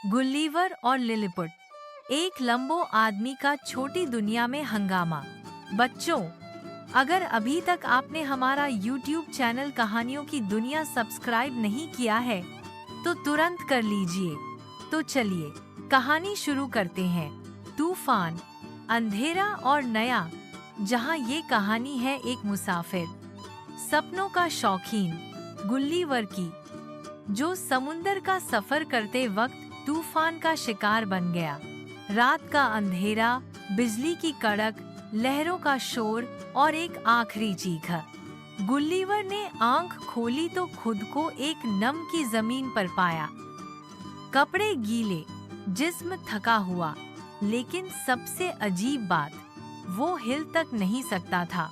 गुल्लीवर और लिलीपुट, एक लंबो आदमी का छोटी दुनिया में हंगामा। बच्चों, अगर अभी तक आपने हमारा YouTube चैनल कहानियों की दुनिया सब्सक्राइब नहीं किया है तो तुरंत कर लीजिए। तो चलिए कहानी शुरू करते हैं। तूफान, अंधेरा और नया। जहां ये कहानी है एक मुसाफिर, सपनों का शौकीन गुल्लीवर की, जो समुंदर का सफर करते वक्त तूफान का शिकार बन गया। रात का अंधेरा, बिजली की कड़क, लहरों का शोर और एक आखिरी चीख। गुल्लीवर ने आंख खोली तो खुद को एक नम की जमीन पर पाया। कपड़े गीले, जिस्म थका हुआ, लेकिन सबसे अजीब बात, वो हिल तक नहीं सकता था।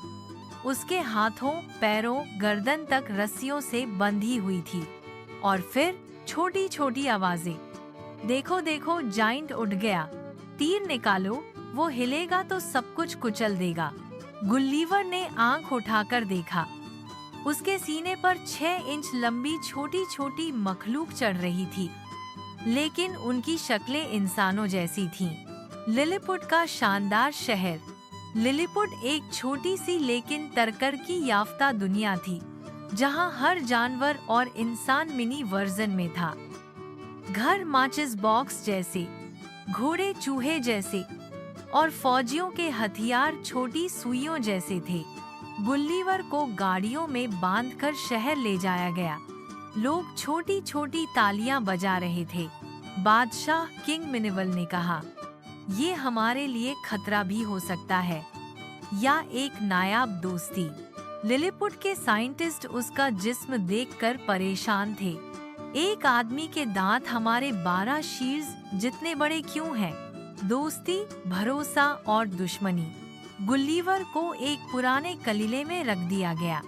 उसके हाथों, पैरों, गर्दन तक रस्सियों से बंधी हुई थी। और फिर छोटी छोटी आवाजें, देखो देखो, जाइंट उठ गया, तीर निकालो, वो हिलेगा तो सब कुछ कुचल देगा। गुल्लीवर ने आंख उठाकर देखा। उसके सीने पर 6 इंच लंबी छोटी छोटी मखलूक चढ़ रही थी, लेकिन उनकी शक्लें इंसानों जैसी थीं। लिलीपुट का शानदार शहर। लिलीपुट एक छोटी सी लेकिन तरक्की याफ्ता दुनिया थी, जहां हर जानवर और इंसान मिनी वर्जन में था। घर माचिस बॉक्स जैसे, घोड़े चूहे जैसे, और फौजियों के हथियार छोटी सुइयों जैसे थे। गुल्लीवर को गाड़ियों में बांधकर शहर ले जाया गया। लोग छोटी छोटी तालियां बजा रहे थे। बादशाह किंग मिनिवल ने कहा, ये हमारे लिए खतरा भी हो सकता है, या एक नायाब दोस्ती। लिलीपुट के साइंटिस्ट उसका जिस्म देखकर परेशान थे। एक आदमी के दांत हमारे 12 शीर्ष जितने बड़े क्यों हैं? दोस्ती, भरोसा और दुश्मनी। गुल्लीवर को एक पुराने कलीले में रख दिया गया।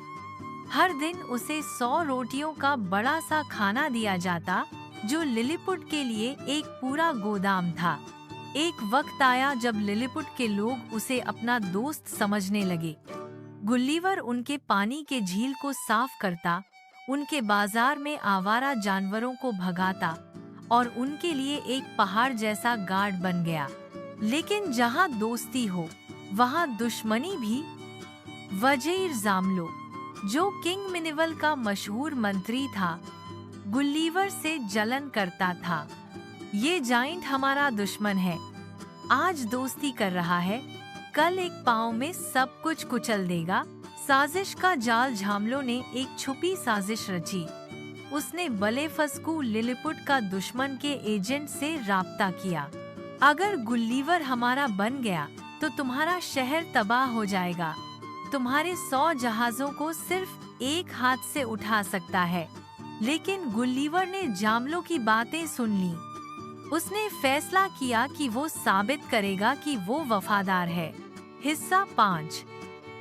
हर दिन उसे 100 रोटियों का बड़ा सा खाना दिया जाता, जो लिलीपुट के लिए एक पूरा गोदाम था। एक वक्त आया जब लिलीपुट के लोग उसे अपना दोस्त समझने लगे। गुल्लीवर उनके पानी के झील को साफ करता, उनके बाजार में आवारा जानवरों को भगाता और उनके लिए एक पहाड़ जैसा गार्ड बन गया। लेकिन जहां दोस्ती हो, वहां दुश्मनी भी। वजीर जामलो, जो किंग मिनिवल का मशहूर मंत्री था, गुल्लीवर से जलन करता था। ये जाइंट हमारा दुश्मन है, आज दोस्ती कर रहा है, कल एक पांव में सब कुछ कुचल देगा। साजिश का जाल। झामलो ने एक छुपी साजिश रची। उसने बलेफस्कू, लिलीपुट का दुश्मन के एजेंट से राब्ता किया। अगर गुल्लीवर हमारा बन गया तो तुम्हारा शहर तबाह हो जाएगा। तुम्हारे 100 जहाजों को सिर्फ एक हाथ से उठा सकता है। लेकिन गुल्लीवर ने जामलो की बातें सुन ली। उसने फैसला किया कि वो साबित करेगा कि वो वफादार है। हिस्सा 5।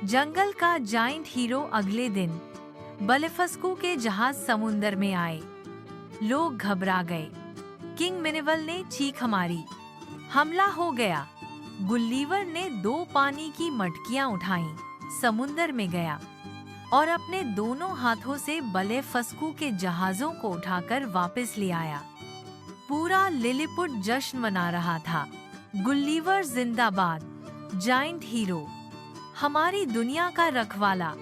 जंगल का जाइंट हीरो। अगले दिन बलेफस्कू के जहाज समुंदर में आए। लोग घबरा गए। किंग मिनिवल ने चीख मारी, हमला हो गया। गुल्लीवर ने 2 पानी की मटकियां उठाईं, समुंदर में गया और अपने दोनों हाथों से बलेफस्कू के जहाजों को उठाकर वापस ले आया। पूरा लिलीपुट जश्न मना रहा था। गुल्लीवर जिंदाबाद, जाइंट हीरो, हमारी दुनिया का रखवाला।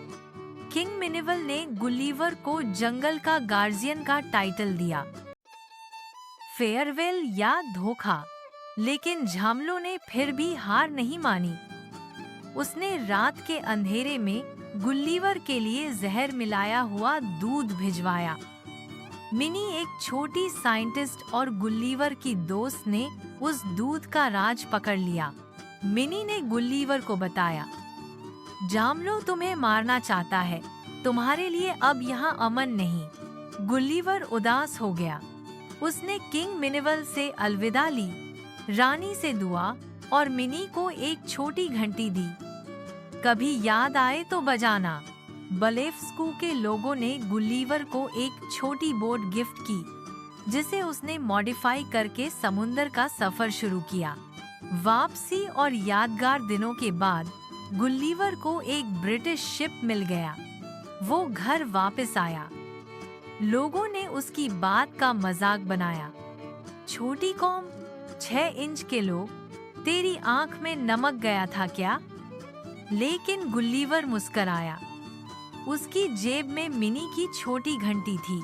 किंग मिनिवल ने गुल्लीवर को जंगल का गार्जियन का टाइटल दिया। फेयरवेल या धोखा। लेकिन झामलो ने फिर भी हार नहीं मानी। उसने रात के अंधेरे में गुल्लीवर के लिए जहर मिलाया हुआ दूध भिजवाया। मिनी, एक छोटी साइंटिस्ट और गुल्लीवर की दोस्त, ने उस दूध का राज पकड़ लिया। मिनी ने गुल्लीवर को बताया, जामलो तुम्हें मारना चाहता है, तुम्हारे लिए अब यहाँ अमन नहीं। गुल्लीवर उदास हो गया। उसने किंग मिनिवल से अलविदा ली, रानी से दुआ और मिनी को एक छोटी घंटी दी। कभी याद आए तो बजाना। बलेफस्कू के लोगों ने गुल्लीवर को एक छोटी बोट गिफ्ट की, जिसे उसने मॉडिफाई करके समुंदर का सफर शुरू किया। वापसी और यादगार दिनों के बाद गुल्लीवर को एक ब्रिटिश शिप मिल गया। वो घर वापस आया। लोगों ने उसकी बात का मजाक बनाया, छोटी कौम, 6 इंच के लोग, तेरी आंख में नमक गया था क्या? लेकिन गुल्लीवर मुस्कराया। उसकी जेब में मिनी की छोटी घंटी थी।